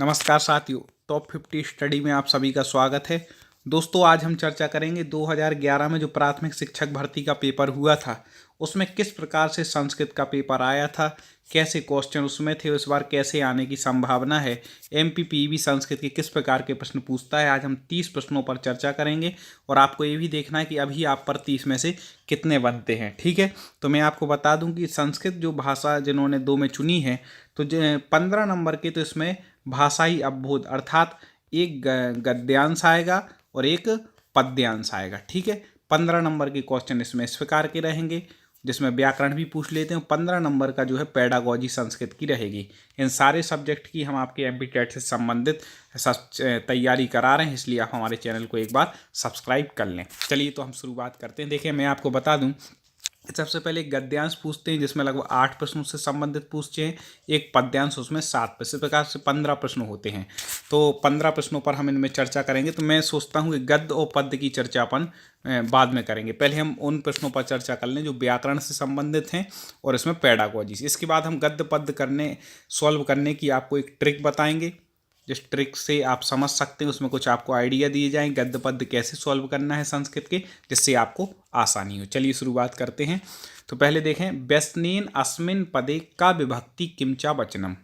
नमस्कार साथियों, top 50 study में आप सभी का स्वागत है। दोस्तों, आज हम चर्चा करेंगे 2011 में जो प्राथमिक शिक्षक भर्ती का पेपर हुआ था उसमें किस प्रकार से संस्कृत का पेपर आया था, कैसे क्वेश्चन उसमें थे, इस बार कैसे आने की संभावना है, एमपीपीबी संस्कृत के किस प्रकार के प्रश्न पूछता है। आज हम 30 प्रश्नों पर चर्चा करेंगे और आपको ये भी देखना है कि अभी आप पर 30 में से कितने बनते हैं। ठीक है, तो मैं आपको बता दूं कि संस्कृत जो भाषा जिन्होंने 2 में चुनी है तो 15 नंबर के तो इसमें भाषाई अवबोध अर्थात एक गद्यांश आएगा और एक पद्यांश आएगा। ठीक है, 15 नंबर के क्वेश्चन इसमें इस प्रकार के रहेंगे, जिसमें व्याकरण भी पूछ लेते हैं। 15 नंबर का जो है पेडागोजी संस्कृत की रहेगी। इन सारे सब्जेक्ट की हम आपके एमपी टेट से संबंधित तैयारी करा रहे हैं, इसलिए आप हमारे चैनल को एक बार सब्सक्राइब कर लें। चलिए तो हम शुरुआत करते हैं। देखिए, मैं आपको बता दूं, सबसे पहले एक गद्यांश पूछते हैं जिसमें लगभग 8 प्रश्नों से संबंधित पूछते हैं, एक पद्यांश उसमें 7 प्रश्न, इस प्रकार से 15 प्रश्न होते हैं। तो 15 प्रश्नों पर हम इनमें चर्चा करेंगे। तो मैं सोचता हूँ कि गद्य और पद्य की चर्चा अपन बाद में करेंगे। पहले हम उन प्रश्नों पर चर्चा कर लें जो व्याकरण से संबंधित हैं और इसमें पेडागोजी से। इसके बाद हम गद्य पद्य सॉल्व करने की आपको एक ट्रिक बताएंगे, जिस ट्रिक से आप समझ सकते हैं, उसमें कुछ आपको आइडिया दिए जाएं गद्य पद्य कैसे सॉल्व करना है संस्कृत के, जिससे आपको आसानी हो। चलिए शुरुआत करते हैं। तो पहले देखें, व्यसनेन अस्मिन पदे का विभक्ति किमचा वचनम।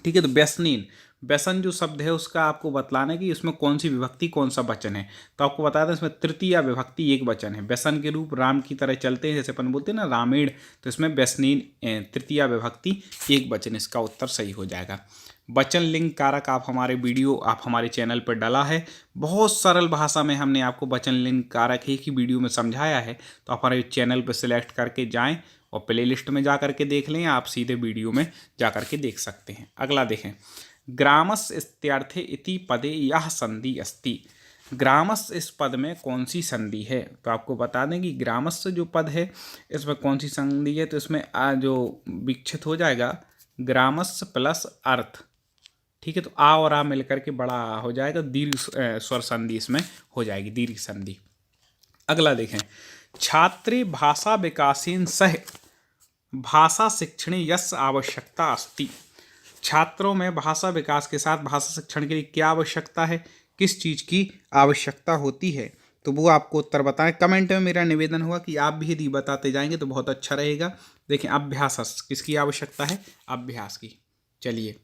ठीक है, तो व्यसनेन, व्यसन जो शब्द है उसका आपको बतलाना है कि इसमें कौन सी विभक्ति कौन सा वचन है। तो आपको बता दें, इसमें तृतीया विभक्ति एक वचन है। व्यसन के रूप राम की तरह चलते हैं, जैसे अपन बोलते हैं ना रामेण, तो इसमें व्यसनेन तृतीया विभक्ति एक वचन, इसका उत्तर सही हो जाएगा। वचन लिंग कारक आप हमारे चैनल पर डाला है, बहुत सरल भाषा में हमने आपको वचन लिंग कारक एक ही वीडियो में समझाया है। तो आप हमारे चैनल पर सिलेक्ट करके जाएं और प्ले लिस्ट में जा करके देख लें, आप सीधे वीडियो में जा करके देख सकते हैं। अगला देखें, ग्रामस इत्यर्थे इति पदे यह संधि अस्ति। ग्रामस इस पद में कौन सी संधि है। तो आपको बता दें कि ग्रामस जो पद है इसमें कौन सी संधि है। तो इसमें जो विकसित हो जाएगा ग्रामस प्लस अर्थ। ठीक है, तो आ और आ मिलकर के बड़ा आ हो जाएगा, दीर्घ स्वर संधि इसमें हो जाएगी, दीर्घ संधि। अगला देखें, छात्रे भाषा विकासेन सह भाषा शिक्षणे यस्य आवश्यकता अस्ति। छात्रों में भाषा विकास के साथ भाषा शिक्षण के लिए क्या आवश्यकता है, किस चीज़ की आवश्यकता होती है, तो वो आपको उत्तर बताएं। कमेंट में मेरा निवेदन होगा कि आप भी यदि बताते जाएंगे तो बहुत अच्छा रहेगा। देखें, अभ्यास किसकी आवश्यकता है, अभ्यास की। चलिए,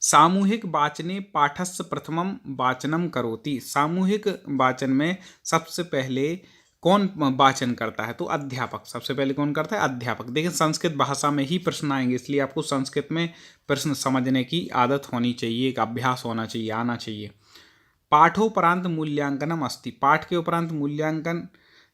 सामूहिक वाचने पाठस्य प्रथमम वाचनम करोति। सामूहिक वाचन में सबसे पहले कौन वाचन करता है, तो अध्यापक। सबसे पहले कौन करता है, अध्यापक। देखिए, संस्कृत भाषा में ही प्रश्न आएंगे, इसलिए आपको संस्कृत में प्रश्न समझने की आदत होनी चाहिए, एक अभ्यास होना चाहिए, आना चाहिए। पाठोपरांत मूल्यांकनम अस्ति। पाठ के उपरांत मूल्यांकन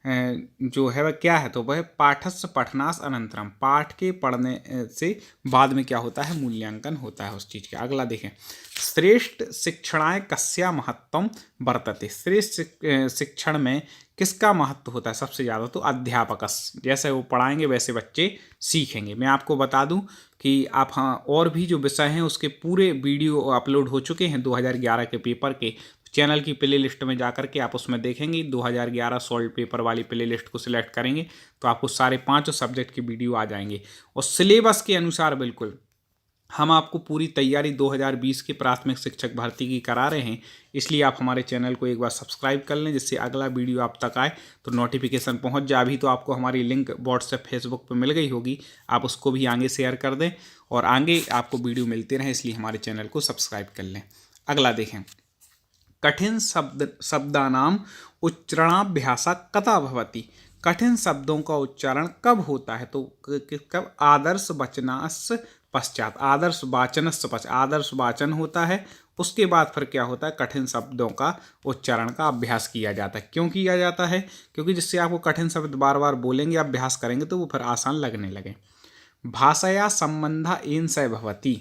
जो है वह क्या है, तो वह पाठस्य पठनास अनंतरम। पाठ के पढ़ने से बाद में क्या होता है, मूल्यांकन होता है उस चीज़ का। अगला देखें, श्रेष्ठ शिक्षणाय कस्या महत्वम वर्तते। श्रेष्ठ शिक्षण में किसका महत्व होता है सबसे ज़्यादा, तो अध्यापकस। जैसे वो पढ़ाएंगे वैसे बच्चे सीखेंगे। मैं आपको बता दूं कि आप और भी जो विषय हैं उसके पूरे वीडियो अपलोड हो चुके हैं 2011 के पेपर के। चैनल की प्ले लिस्ट में जाकर के आप उसमें देखेंगे, 2011 सॉल्व पेपर वाली प्ले लिस्ट को सिलेक्ट करेंगे तो आपको सारे 5 सब्जेक्ट के वीडियो आ जाएंगे। और सिलेबस के अनुसार बिल्कुल हम आपको पूरी तैयारी 2020 की प्राथमिक शिक्षक भर्ती की करा रहे हैं, इसलिए आप हमारे चैनल को एक बार सब्सक्राइब कर लें, जिससे अगला वीडियो आप तक आए तो नोटिफिकेशन पहुंच जाए। अभी तो आपको हमारी लिंक व्हाट्सएप फेसबुक पर मिल गई होगी, आप उसको भी आगे शेयर कर दें और आगे आपको वीडियो मिलते रहें, इसलिए हमारे चैनल को सब्सक्राइब कर लें। अगला देखें, कठिन शब्दानाम उच्चारणाभ्यास कदा भवति। कठिन शब्दों का उच्चारण कब होता है, तो कब, आदर्श वचनास पश्चात। आदर्श वाचनस्य पश्चात, आदर्श वाचन होता है, उसके बाद फिर क्या होता है, कठिन शब्दों का उच्चारण का अभ्यास किया जाता है। क्यों किया जाता है, क्योंकि जिससे आपको कठिन शब्द बार बार बोलेंगे, अभ्यास करेंगे तो वो फिर आसान लगने लगे। भाषया संबंधा एन स भवति।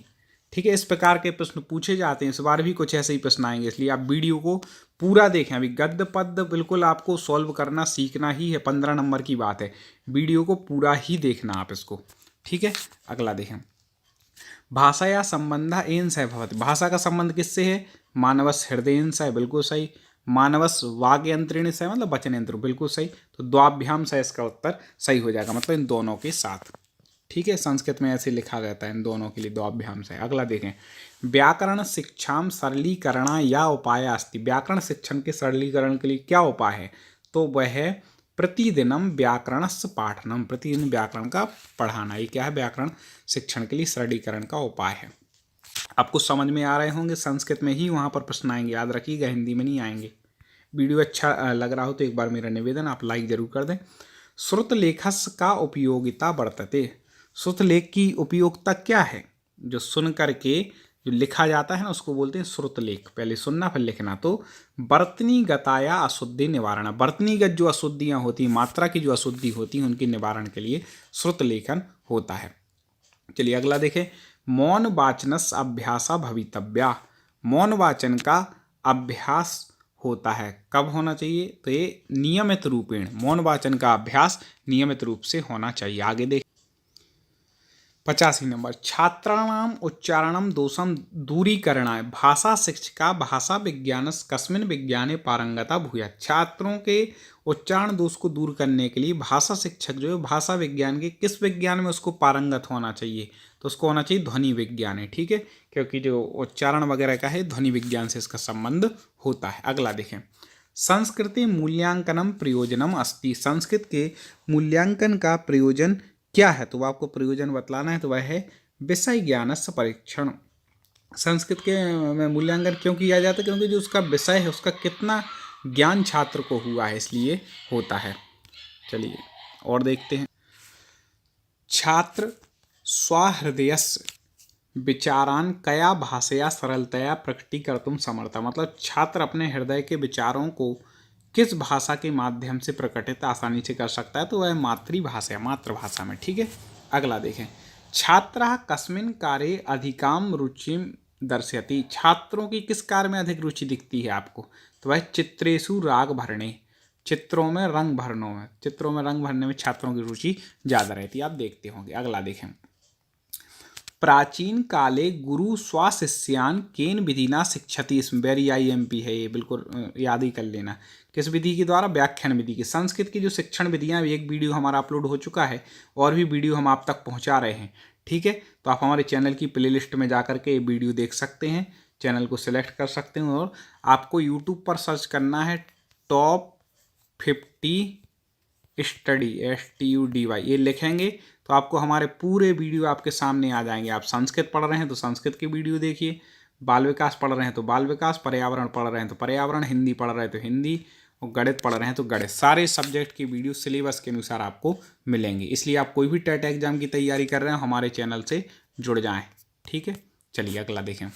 ठीक है, इस प्रकार के प्रश्न पूछे जाते हैं, इस बार भी कुछ ऐसे ही प्रश्न आएंगे, इसलिए आप वीडियो को पूरा देखें। अभी गद्य पद्य बिल्कुल आपको सॉल्व करना सीखना ही है, 15 नंबर की बात है, वीडियो को पूरा ही देखना आप इसको। ठीक है, अगला देखें, भाषाया संबंधा एन स भवति। भाषा का संबंध किससे है, मानवस हृदयेन स, बिल्कुल सही। मानवस वाग यंत्रेण स, मतलब वचन यंत्र, बिल्कुल सही। तो द्वाभ्याम स इसका उत्तर सही हो जाएगा, मतलब इन दोनों के साथ। ठीक है, संस्कृत में ऐसे लिखा जाता है इन दोनों के लिए, दो अभ्यांश है। अगला देखें, व्याकरण शिक्षाम सरलीकरणा या उपाय अस्ति। व्याकरण शिक्षण के सरलीकरण के लिए क्या उपाय है? तो वह है प्रतिदिनम व्याकरणस्य पाठनम, प्रतिदिन व्याकरण का पढ़ाना। ये क्या है? व्याकरण शिक्षण के लिए सरलीकरण का उपाय है। आपको समझ में आ रहे होंगे, संस्कृत में ही वहाँ पर प्रश्न आएंगे, याद रखिएगा, हिंदी में नहीं आएंगे। वीडियो अच्छा लग रहा हो तो एक बार मेरा निवेदन, आप लाइक जरूर कर दें। श्रुत लेखस का उपयोगिता वर्तते। श्रुत लेख की उपयोगिता क्या है? जो सुन करके जो लिखा जाता है ना, उसको बोलते हैं श्रुत लेख। पहले सुनना फिर लिखना। तो वर्तनीगताया अशुद्धि निवारण, वर्तनीगत जो अशुद्धियाँ होती हैं, मात्रा की जो अशुद्धि होती है, उनके निवारण के लिए श्रुत लेखन होता है। चलिए अगला देखें, मौन वाचनस अभ्यासा भवितव्या। मौन वाचन का अभ्यास होता है, कब होना चाहिए? तो ये नियमित रूपेण, मौन वाचन का अभ्यास नियमित रूप से होना चाहिए। आगे देख 85 नंबर, छात्राणाम उच्चारणम दोषम दूरीकरणाय भाषा शिक्षिका भाषा विज्ञानस कस्मिन विज्ञाने पारंगता भूयात्। छात्रों के उच्चारण दोष को दूर करने के लिए भाषा शिक्षक जो है भाषा विज्ञान के किस विज्ञान में उसको पारंगत होना चाहिए? तो उसको होना चाहिए ध्वनि विज्ञान है, ठीक है, क्योंकि जो उच्चारण वगैरह का है ध्वनि विज्ञान से इसका संबंध होता है। अगला देखें, संस्कृति मूल्यांकनम प्रयोजनम अस्ति। संस्कृत के मूल्यांकन का प्रयोजन क्या है? तो आपको प्रयोजन बतलाना है, तो वह है विषय ज्ञानस्य परीक्षण। संस्कृत के में मूल्यांकन क्यों किया जाता है? क्योंकि जो उसका विषय है, उसका कितना ज्ञान छात्र को हुआ है, इसलिए होता है। चलिए और देखते हैं, छात्र स्वहृदयस्य विचारान कया भाषया सरलतया प्रकटीकर्तुम समर्था। मतलब छात्र अपने हृदय के विचारों को किस भाषा के माध्यम से प्रकटित आसानी से कर सकता है? तो वह मातृभाषा, मातृभाषा में, ठीक है। अगला देखें, छात्रः कस्मिन् कार्ये अधिकां रुचिं दर्शयति। छात्रों की किस कार्य में अधिक रुचि दिखती है आपको? तो वह चित्रेषु राग भरणे, चित्रों में रंग भरनों में, चित्रों में रंग भरने में छात्रों की रुचि ज़्यादा रहती है, आप देखते होंगे। अगला देखें, प्राचीन काले गुरु स्वाशिष्यान केन विधिना शिक्षति। इसमें वेरी IMP है, ये बिल्कुल याद ही कर लेना। किस विधि के द्वारा? व्याख्यान विधि की। संस्कृत की जो शिक्षण विधियाँ, एक वीडियो हमारा अपलोड हो चुका है और भी वीडियो हम आप तक पहुँचा रहे हैं, ठीक है। तो आप हमारे चैनल की प्लेलिस्ट में जा करके ये वीडियो देख सकते हैं, चैनल को सिलेक्ट कर सकते हैं और आपको यूट्यूब पर सर्च करना है टॉप 50 स्टडी, STUDY, ये लिखेंगे तो आपको हमारे पूरे वीडियो आपके सामने आ जाएंगे। आप संस्कृत पढ़ रहे हैं तो संस्कृत की वीडियो देखिए, बाल विकास पढ़ रहे हैं तो बाल विकास, पर्यावरण पढ़ रहे हैं तो पर्यावरण, हिंदी पढ़ रहे हैं तो हिंदी, और गणित पढ़ रहे हैं तो गणित। सारे सब्जेक्ट की वीडियो सिलेबस के अनुसार आपको मिलेंगे। इसलिए आप कोई भी टेट एग्जाम की तैयारी कर रहे हैं, हमारे चैनल से जुड़ जाएँ, ठीक है। चलिए अगला देखें,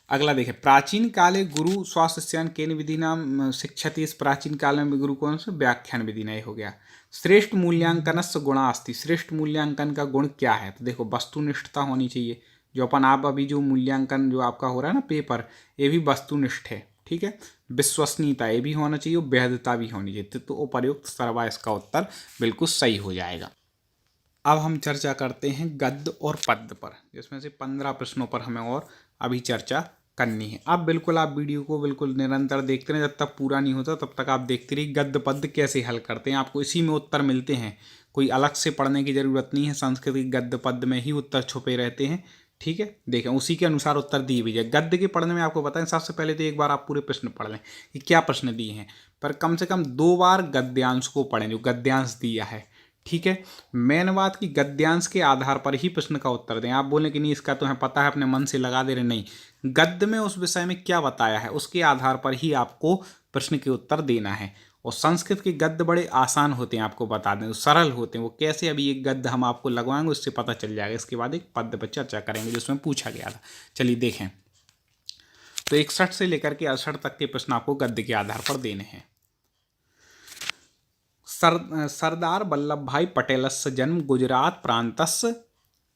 अगला देखें, प्राचीन काले गुरु स्वाशिष्यान केन विधि नाम शिक्षति। इस प्राचीन काल में गुरु कौन से? व्याख्यान विधि नहीं हो गया। श्रेष्ठ मूल्यांकनस्य गुणा अस्ति। श्रेष्ठ मूल्यांकन का गुण क्या है? तो देखो, वस्तुनिष्ठता होनी चाहिए। जो अपन आप अभी जो मूल्यांकन जो आपका हो रहा है ना पेपर, ये भी वस्तुनिष्ठ है, ठीक है। विश्वसनीयता ये भी होना चाहिए, वैधता भी होनी चाहिए। तो उपर्युक्त सर्वा इसका उत्तर बिल्कुल सही हो जाएगा। अब हम चर्चा करते हैं गद्य और पद्य पर, जिसमें से 15 प्रश्नों पर हमें और अभी चर्चा करनी है। अब बिल्कुल आप वीडियो को बिल्कुल निरंतर देखते रहें, जब तक पूरा नहीं होता तब तक आप देखते रहिए गद्य पद्य कैसे हल करते हैं। आपको इसी में उत्तर मिलते हैं, कोई अलग से पढ़ने की ज़रूरत नहीं है। संस्कृत के गद्य पद्य में ही उत्तर छुपे रहते हैं, ठीक है। देखें, उसी के अनुसार उत्तर दिए भी जाए। गद्य के पढ़ने में आपको बताएं, सबसे पहले तो एक बार आप पूरे प्रश्न पढ़ लें कि क्या प्रश्न दिए हैं, पर कम से कम 2 बार गद्यांश को पढ़ें, जो गद्यांश दिया है, ठीक है। मेन बात की गद्यांश के आधार पर ही प्रश्न का उत्तर दें। आप बोलें कि नहीं इसका तो हमें पता है, अपने मन से लगा दे रहे, नहीं। गद्य में उस विषय में क्या बताया है उसके आधार पर ही आपको प्रश्न के उत्तर देना है। और संस्कृत के गद्य बड़े आसान होते हैं, आपको बता दें, सरल होते हैं। वो कैसे, अभी एक गद्य हम आपको लगवाएंगे, उससे पता चल जाएगा। इसके बाद एक पद्य पर चर्चा करेंगे जिसमें पूछा गया था। चलिए देखें, तो 61 से लेकर के 68 तक के प्रश्न आपको गद्य के आधार पर देने हैं। सरदार वल्लभ भाई पटेलस्य जन्म गुजरात प्रांतस्य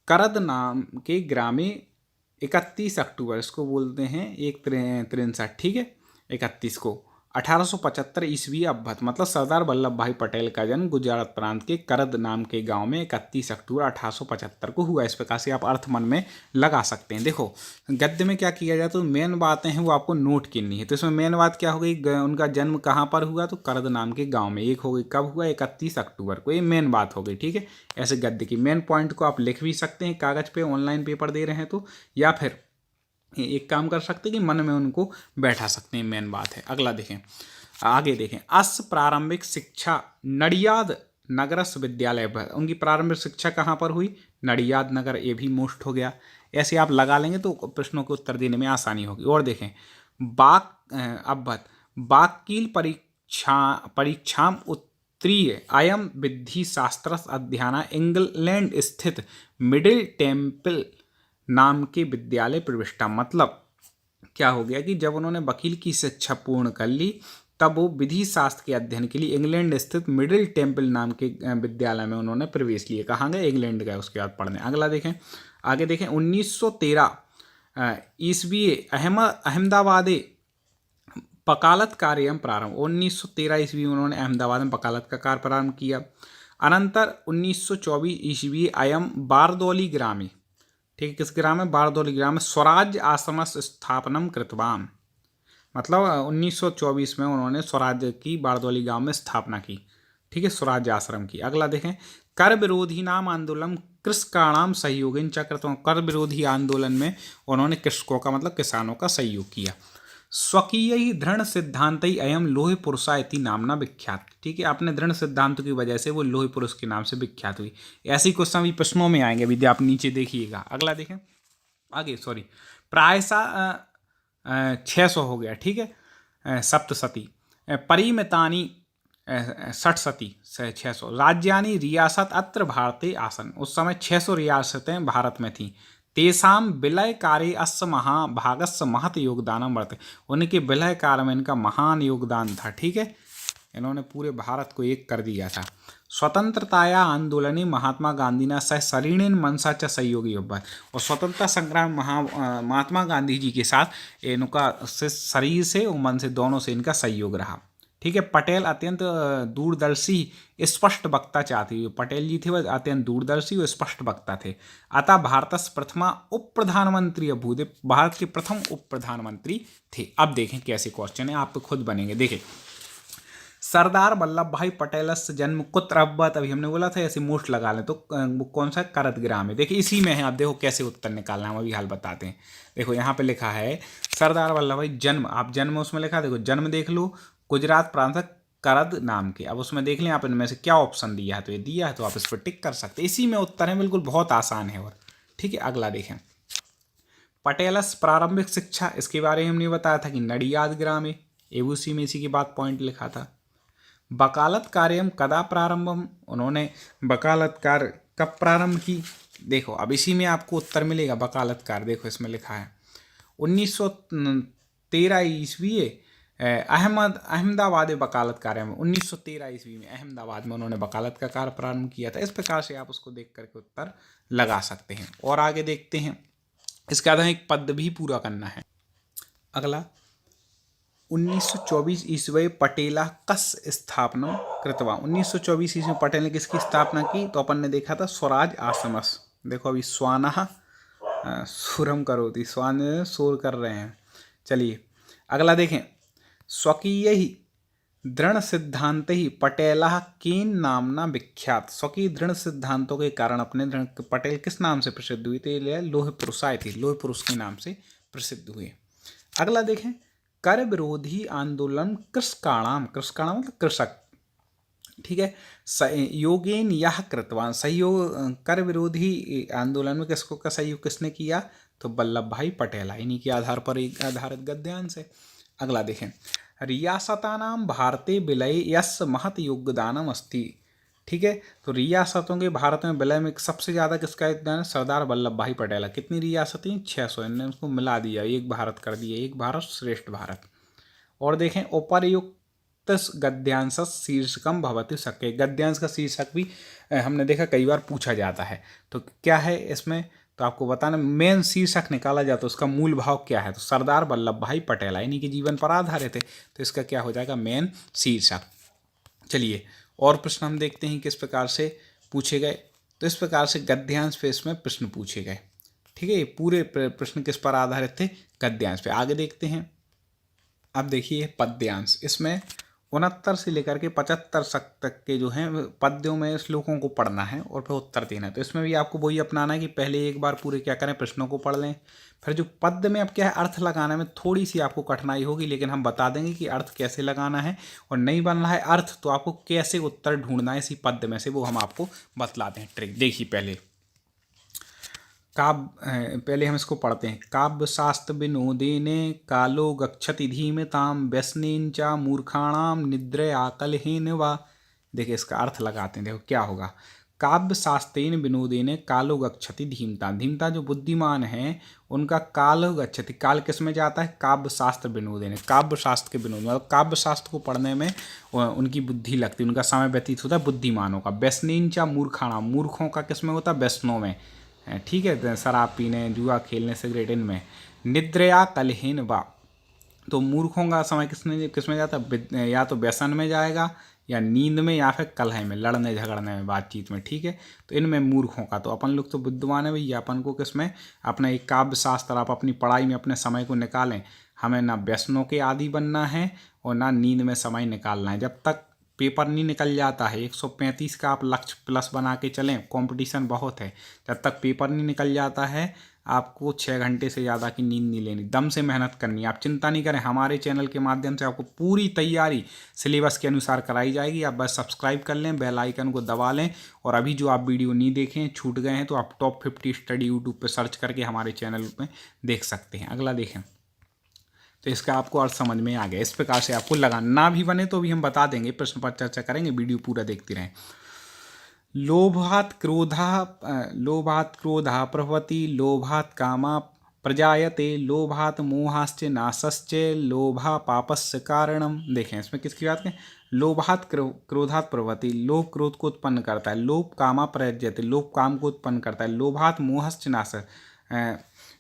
करद नाम के ग्रामे 31 अक्टूबर, इसको बोलते हैं 1 63, ठीक है, 31 को 1875 ईस्वी अवध, मतलब सरदार वल्लभ भाई पटेल का जन्म गुजरात प्रांत के करद नाम के गांव में 31 अक्टूबर 1875 को हुआ। इस प्रकार से आप अर्थ मन में लगा सकते हैं। देखो गद्य में क्या किया जाए तो मेन बातें हैं वो आपको नोट करनी है। तो इसमें मेन बात क्या हो गई, उनका जन्म कहाँ पर हुआ तो करद नाम के गाँव में। एक हो गई कब हुआ, 31 अक्टूबर को, ये मेन बात हो गई। ठीक है, ऐसे गद्य की मेन पॉइंट को आप लिख भी सकते हैं कागज पे, ऑनलाइन पेपर दे रहे हैं तो, या फिर एक काम कर सकते हैं कि मन में उनको बैठा सकते हैं, मेन बात है। अगला देखें, आगे देखें, अस प्रारंभिक शिक्षा नडियाद नगरस विद्यालय। उनकी प्रारंभिक शिक्षा कहाँ पर हुई, नडियाद नगर, ये भी मोस्ट हो गया। ऐसे आप लगा लेंगे तो प्रश्नों के उत्तर देने में आसानी होगी। और देखें अवध बाकील परीक्षाम उत्तरीय अयम विधि शास्त्र अध्ययन इंग्लैंड स्थित मिडिल टेम्पल नाम के विद्यालय प्रविष्टा। मतलब क्या हो गया कि जब उन्होंने वकील की शिक्षा पूर्ण कर ली तब वो विधि शास्त्र के अध्ययन के लिए इंग्लैंड स्थित मिडिल टेम्पल नाम के विद्यालय में उन्होंने प्रवेश लिया। कहाँ गए, इंग्लैंड गए उसके बाद पढ़ने। अगला देखें, आगे देखें, 1913 ईस्वी अहमदाबादे वकालत कार्य प्रारंभ। 1913 ईस्वी में उन्होंने अहमदाबाद में वकालत का कार्य प्रारंभ किया। अनंतर 1924 ईस्वी अयम बारदौली ग्रामे, ठीक है, किस ग्राम में, बारदौली ग्राम में स्वराज्य आश्रम स्थापनम कृतवाम। मतलब 1924 में उन्होंने स्वराज्य की बारदौली गांव में स्थापना की। ठीक है, स्वराज्य आश्रम की। अगला देखें, कर विरोधी नाम आंदोलन कृषकाणाम सहयोगिन चक्रतम। कर विरोधी आंदोलन में उन्होंने कृषकों का मतलब किसानों का सहयोग किया। स्वकीय ही दृढ़ सिद्धांत ही अयम लोहे पुरुषा इति नामना विख्यात। ठीक है, अपने दृढ़ सिद्धांत की वजह से वो लोहे पुरुष के नाम से विख्यात हुई। ऐसी क्वेश्चन भी प्रश्नों में आएंगे विद्या, आप नीचे देखिएगा। अगला देखें, आगे सॉरी, प्रायशः 600 हो गया। ठीक है, सप्तशती परिमितानी 60 600 राज्यानी रियासत अत्र भारते आसन। उस समय 600 रियासतें भारत में थीं। तेसाम विलय कार्य अस्य महाभागस्य महत योगदान वर्त। उनके विलय कार्य में इनका महान योगदान था। ठीक है, इन्होंने पूरे भारत को एक कर दिया था। स्वतंत्रताया आंदोलने महात्मा गांधी ने सह शरीरेण मनसा च सहयोगी अभ्यत। और स्वतंत्रता संग्राम महात्मा गांधी जी के साथ इनका शरीर से और मन से दोनों से इनका सहयोग रहा। ठीक है, पटेल अत्यंत दूरदर्शी स्पष्ट वक्ता चाहते हुए, पटेल जी थे वह अत्यंत दूरदर्शी और स्पष्ट वक्ता थे। अतः भारत प्रथमा उप प्रधानमंत्री अभूत, भारत के प्रथम उप प्रधानमंत्री थे। अब देखें कैसे क्वेश्चन है, आप खुद बनेंगे। देखें, सरदार वल्लभ भाई पटेल से जन्म कुत्र अभवत। अभी हमने बोला था ऐसे मोस्ट लगा लें तो वो कौन सा, करद ग्राम है। देखिए इसी में है, आप देखो कैसे उत्तर निकालना है, हम अभी हाल बताते हैं। देखो यहाँ पे लिखा है सरदार वल्लभ भाई जन्म, आप जन्म उसमें लिखा, देखो जन्म देख लो, गुजरात प्रांत करद नाम के। अब उसमें देख लें आप इनमें से क्या ऑप्शन दिया है, तो ये दिया है तो आप इस पर टिक कर सकते हैं। इसी में उत्तर है, बिल्कुल बहुत आसान है। और ठीक है, अगला देखें, पटेलस प्रारंभिक शिक्षा, इसके बारे में हमने बताया था कि नडियाद ग्राम है, एवूसी में इसी की बात पॉइंट लिखा था। वकालत कार्यम कदा प्रारंभम, उन्होंने वकालत कार्य कब प्रारंभ की। देखो अब इसी में आपको उत्तर मिलेगा, वकालत कार्य देखो इसमें लिखा है 1913 ईस्वी अहमदाबाद वकालत कार्य में। 1913 ईस्वी में अहमदाबाद में उन्होंने वकालत का कार्य प्रारंभ किया था। इस प्रकार से आप उसको देख करके उत्तर लगा सकते हैं। और आगे देखते हैं, इसके बाद एक पद भी पूरा करना है। अगला 1924 ईस्वी पटेला कस स्थापना कृतवा। 1924 ईस्वी में पटेल ने किसकी स्थापना की, तो अपन ने देखा था स्वराज आश्रमस। देखो अभी स्वानः सुरम करोति, स्वान शोर कर रहे हैं। चलिए अगला देखें, स्वकीय ही दृढ़ सिद्धांत ही पटेला केन नामना विख्यात। स्वकीय दृढ़ सिद्धांतों के कारण अपने पटेल किस नाम से प्रसिद्ध हुए थे, लोह पुरुषाय थी, लोह पुरुष के नाम से प्रसिद्ध हुए। अगला देखें, कर विरोधी आंदोलन कृषकाणाम, कृषकाणाम मतलब कृषक। ठीक है, सहयोगेन यह कृतवान, सहयोग कर विरोधी आंदोलन में किसको का सहयोग किसने किया, तो वल्लभ भाई पटेल। इन्हीं के आधार पर एक आधारित गद्यांश है। अगला देखें, रियासतानाम भारते विलय यस महत योगदानम अस्ति। ठीक है, तो रियासतों के भारत में विलय में सबसे ज़्यादा किसका योगदान है, सरदार वल्लभ भाई पटेल। कितनी रियासतें, 600, इन्होंने उसको मिला दिया, एक भारत कर दिया, एक भारत श्रेष्ठ भारत। और देखें, उपर्युक्त गद्यांश शीर्षकम भवति शक्य। गद्यांश का शीर्षक भी हमने देखा कई बार पूछा जाता है। तो क्या है इसमें, तो आपको बताना मेन शीर्षक निकाला जाए तो उसका मूल भाव क्या है, तो सरदार वल्लभ भाई पटेल इन्हीं के जीवन पर आधारित है, तो इसका क्या हो जाएगा मेन शीर्षक। चलिए और प्रश्न हम देखते हैं किस प्रकार से पूछे गए। तो इस प्रकार से गद्यांश पे इसमें प्रश्न पूछे गए, ठीक है। ये पूरे प्रश्न किस पर आधारित थे, गद्यांश पे। आगे देखते हैं। अब देखिए पद्यांश, इसमें 69 से लेकर के 75 तक के जो हैं पद्यों में श्लोकों को पढ़ना है और फिर उत्तर देना है। तो इसमें भी आपको वही अपनाना है कि पहले एक बार पूरे क्या करें, प्रश्नों को पढ़ लें, फिर जो पद्य में अब क्या है अर्थ लगाने में थोड़ी सी आपको कठिनाई होगी, लेकिन हम बता देंगे कि अर्थ कैसे लगाना है, और नहीं बन रहा है अर्थ तो आपको कैसे उत्तर ढूंढना है इसी पद्य में से, वो हम आपको बतलाते हैं ट्रिक। देखिए पहले हम इसको पढ़ते हैं। काव्य शास्त्र विनोदेने कालो गच्छति धीमताम व्यसनेन च मूर्खाणाम निद्रया कलहेन वा। देखिए इसका अर्थ लगाते हैं, देखो क्या होगा। काव्य शास्त्रेन विनोदेने कालो गच्छति धीमता, धीमता जो बुद्धिमान है उनका कालो गच्छति, काल किस में जाता है, काव्य शास्त्र विनोदेने, काव्य शास्त्र के विनोद मतलब काव्य शास्त्र को पढ़ने में उनकी बुद्धि लगती है, उनका समय व्यतीत होता है बुद्धिमानों का। व्यसनेन च मूर्खाणाम, मूर्खों का किस में होता है, व्यसनों में, ठीक है, शराब पीने, जुआ खेलने, सिगरेट, इनमें। निद्रया कलहीन वा, तो मूर्खों का समय किस में जाता है, या तो व्यसन में जाएगा या नींद में या फिर कलह में, लड़ने झगड़ने में, बातचीत में, ठीक है। तो इनमें मूर्खों का, तो अपन लोग तो बुद्धिमान है भैया, अपन को किसमें अपना एक काव्य शास्त्र, आप अपनी पढ़ाई में अपने समय को निकालें। हमें ना व्यसनों के आदी बनना है और ना नींद में समय निकालना है। जब तक पेपर नहीं निकल जाता है, 135 का आप लक्ष्य प्लस बना के चलें, कंपटीशन बहुत है, जब तक पेपर नहीं निकल जाता है आपको 6 घंटे से ज़्यादा की नींद नहीं लेनी, दम से मेहनत करनी है। आप चिंता नहीं करें, हमारे चैनल के माध्यम से आपको पूरी तैयारी सिलेबस के अनुसार कराई जाएगी। आप बस सब्सक्राइब कर लें, बेल आइकन को दबा लें, और अभी जो आप वीडियो नहीं देखें, छूट गए हैं, तो आप टॉप 50 स्टडी यूट्यूब पर सर्च करके हमारे चैनल में देख सकते हैं। अगला देखें, तो इसका आपको अर्थ समझ में आ गया। इस प्रकार से आपको लगाना भी बने तो भी हम बता देंगे, प्रश्न पर चर्चा करेंगे, वीडियो पूरा देखते रहें। लोभात् क्रोधा प्रभवति, लोभात् कामा प्रजायते, लोभात् मोहाश्च नाशश्च, लोभा पापस्य कारणम। देखें इसमें किसकी बात है, लोभात् क्रोधात् प्रभवति, लोभ क्रोध को उत्पन्न करता है, लोभ कामा प्रजायते, लोभ काम को उत्पन्न करता है, लोभात् मोहश्च नाश,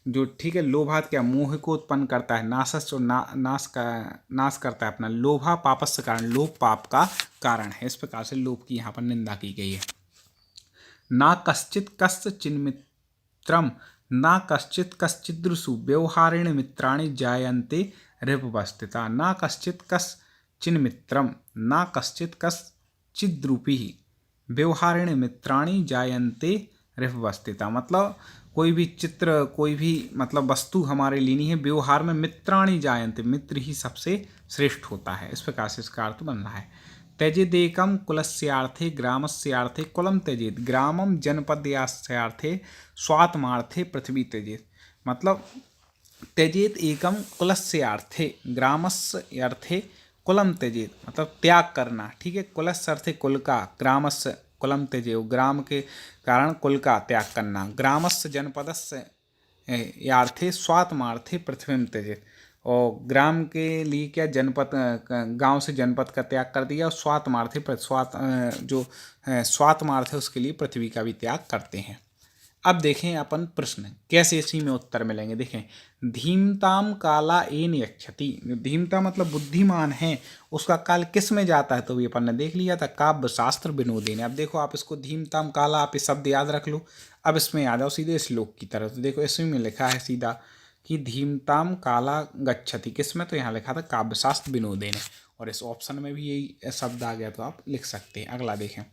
जो ठीक है, लोभात क्या, मोह को उत्पन्न करता है, नाशस जो नाश करता है अपना, लोभा पापस्य कारण, लोभ पाप का कारण है। इस प्रकार से लोभ की यहाँ पर निंदा की गई है। ना कश्चित कश्चिन्मित्रम, ना कश्चित कश्चिदृषु व्यवहारेण मित्राणि जायन्ते रिपवस्थिता। ना कश्चित कश्चिन्मित्रम, ना कश्चित कश्चिद्रूपी व्यवहारेण मित्राणि जायन्ते रिपवस्थिता, मतलब कोई भी चित्र, कोई भी मतलब वस्तु हमारे लेनी है, व्यवहार में मित्राणि जायन्ते, मित्र ही सबसे श्रेष्ठ होता है। इस प्रकार से इसका अर्थ बन रहा है। त्यजेदेकम कुलस्यार्थे ग्रामस्यार्थे कुलम त्यजेत, ग्रामम जनपदयास्यार्थे स्वात्मार्थे पृथ्वी त्यजेत, मतलब त्यजेत एकम कुलस्यार्थे ग्रामस्य अर्थे कुलम त्यजेत, मतलब त्याग करना, ठीक है। कुलस्य अर्थे कुल का, ग्रामस्य कुलम त्यजेव, ग्राम के कारण कुल का त्याग करना, ग्रामस्य जनपदस्य यार्थे स्वात्मार्थे पृथ्वी त्यजेत, और ग्राम के लिए क्या, जनपद, गांव से जनपद का त्याग कर दिया, और स्वात्मार्थे जो स्वात्मार्थ है उसके लिए पृथ्वी का भी त्याग करते हैं। अब देखें अपन प्रश्न कैसे इसी में उत्तर मिलेंगे। देखें, धीमताम काला एन यक्षति, धीमता मतलब बुद्धिमान है, उसका काल किस में जाता है, तो भी अपन ने देख लिया था, काव्य शास्त्र विनोदेन। अब देखो आप इसको धीमताम काला, आप ये शब्द याद रख लो। अब इसमें आ जाओ सीधे श्लोक की तरफ, तो देखो इसमें में लिखा है सीधा कि धीमताम काला गच्छति, किस में, तो यहाँ लिखा था काव्य शास्त्र विनोदेन, और इस ऑप्शन में भी यही शब्द आ गया, तो आप लिख सकते हैं। अगला देखें,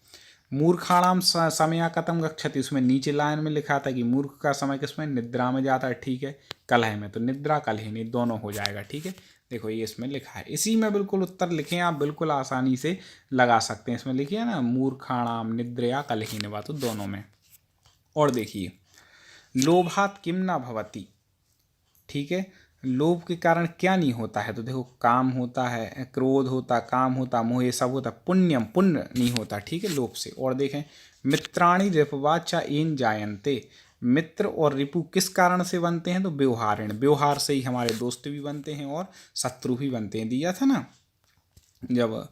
मूर्खाणाम समय कथम गच्छति, उसमें नीचे लाइन में लिखा था कि मूर्ख का समय किसमें, निद्रा में जाता है, ठीक है। कलह में, तो निद्रा कलहिनी दोनों हो जाएगा, ठीक है। देखो ये इसमें लिखा है, इसी में बिल्कुल उत्तर लिखें आप, बिल्कुल आसानी से लगा सकते हैं। इसमें लिखिए ना, मूर्खाणाम निद्रया कलहिनी वा, तो दोनों में। और देखिए, लोभात किम न भवति, ठीक है, लोभ के कारण क्या नहीं होता है, तो देखो काम होता है, क्रोध होता, काम होता, मोह, ये सब होता, पुण्यम पुण्य नहीं होता, ठीक है, लोभ से। और देखें, मित्राणि रिपवाचा एन जायन्ते, मित्र और रिपु किस कारण से बनते हैं, तो व्यवहारेण, व्यवहार से ही हमारे दोस्त भी बनते हैं और शत्रु भी बनते हैं। दिया था ना जब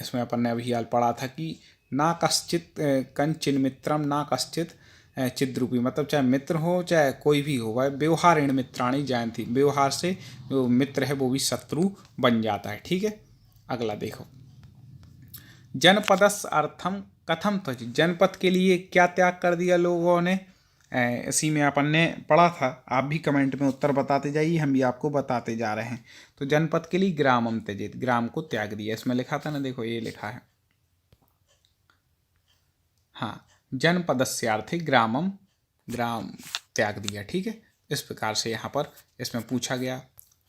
इसमें अपन ने अभी हाल पढ़ा था कि ना कश्चित कंचिन मित्रम, ना कश्चित चिद्रूपी मतलब चाहे मित्र हो चाहे कोई भी हो, वह व्यवहारेण मित्राणी जायन्ति, व्यवहार से जो मित्र है वो भी शत्रु बन जाता है। ठीक है, अगला देखो, जनपदस्य अर्थम कथम त्यज, जनपद के लिए क्या त्याग कर दिया लोगों ने। इसी में अपन ने पढ़ा था, आप भी कमेंट में उत्तर बताते जाइए, हम भी आपको बताते जा रहे हैं। तो जनपद के लिए ग्रामम त्यजेत, ग्राम को त्याग दिया, इसमें लिखा था ना, देखो ये लिखा है, हाँ, जनपदस्यार्थे ग्रामम, ग्राम त्याग दिया। ठीक है, इस प्रकार से यहाँ पर इसमें पूछा गया।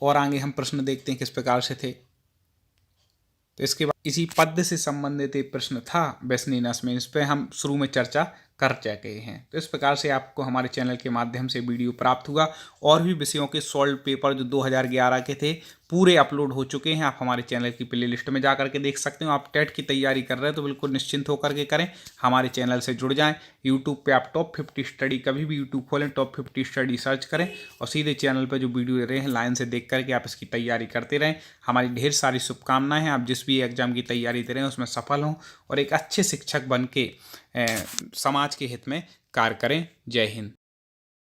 और आगे हम प्रश्न देखते हैं किस प्रकार से थे। तो इसके बाद इसी पद से संबंधित एक प्रश्न था बेसनीनस में, इस पर हम शुरू में चर्चा कर चुके हैं। तो इस प्रकार से आपको हमारे चैनल के माध्यम से वीडियो प्राप्त हुआ। और भी विषयों के सॉल्व पेपर जो 2011 के थे पूरे अपलोड हो चुके हैं, आप हमारे चैनल की प्लेलिस्ट में जा करके देख सकते हो। आप टेट की तैयारी कर रहे हैं तो बिल्कुल निश्चिंत होकर के करें, हमारे चैनल से जुड़ जाएं। यूट्यूब पे आप टॉप 50 स्टडी, कभी भी यूट्यूब खोलें टॉप 50 स्टडी सर्च करें और सीधे चैनल पर जो वीडियो दे रहे हैं लाइन से देख करके आप इसकी तैयारी करते रहें। हमारी ढेर सारी शुभकामनाएं हैं, आप जिस भी एग्जाम की तैयारी दे रहे हैं उसमें सफल हों और एक अच्छे शिक्षक बन के समाज के हित में कार्य करें। जय हिंद।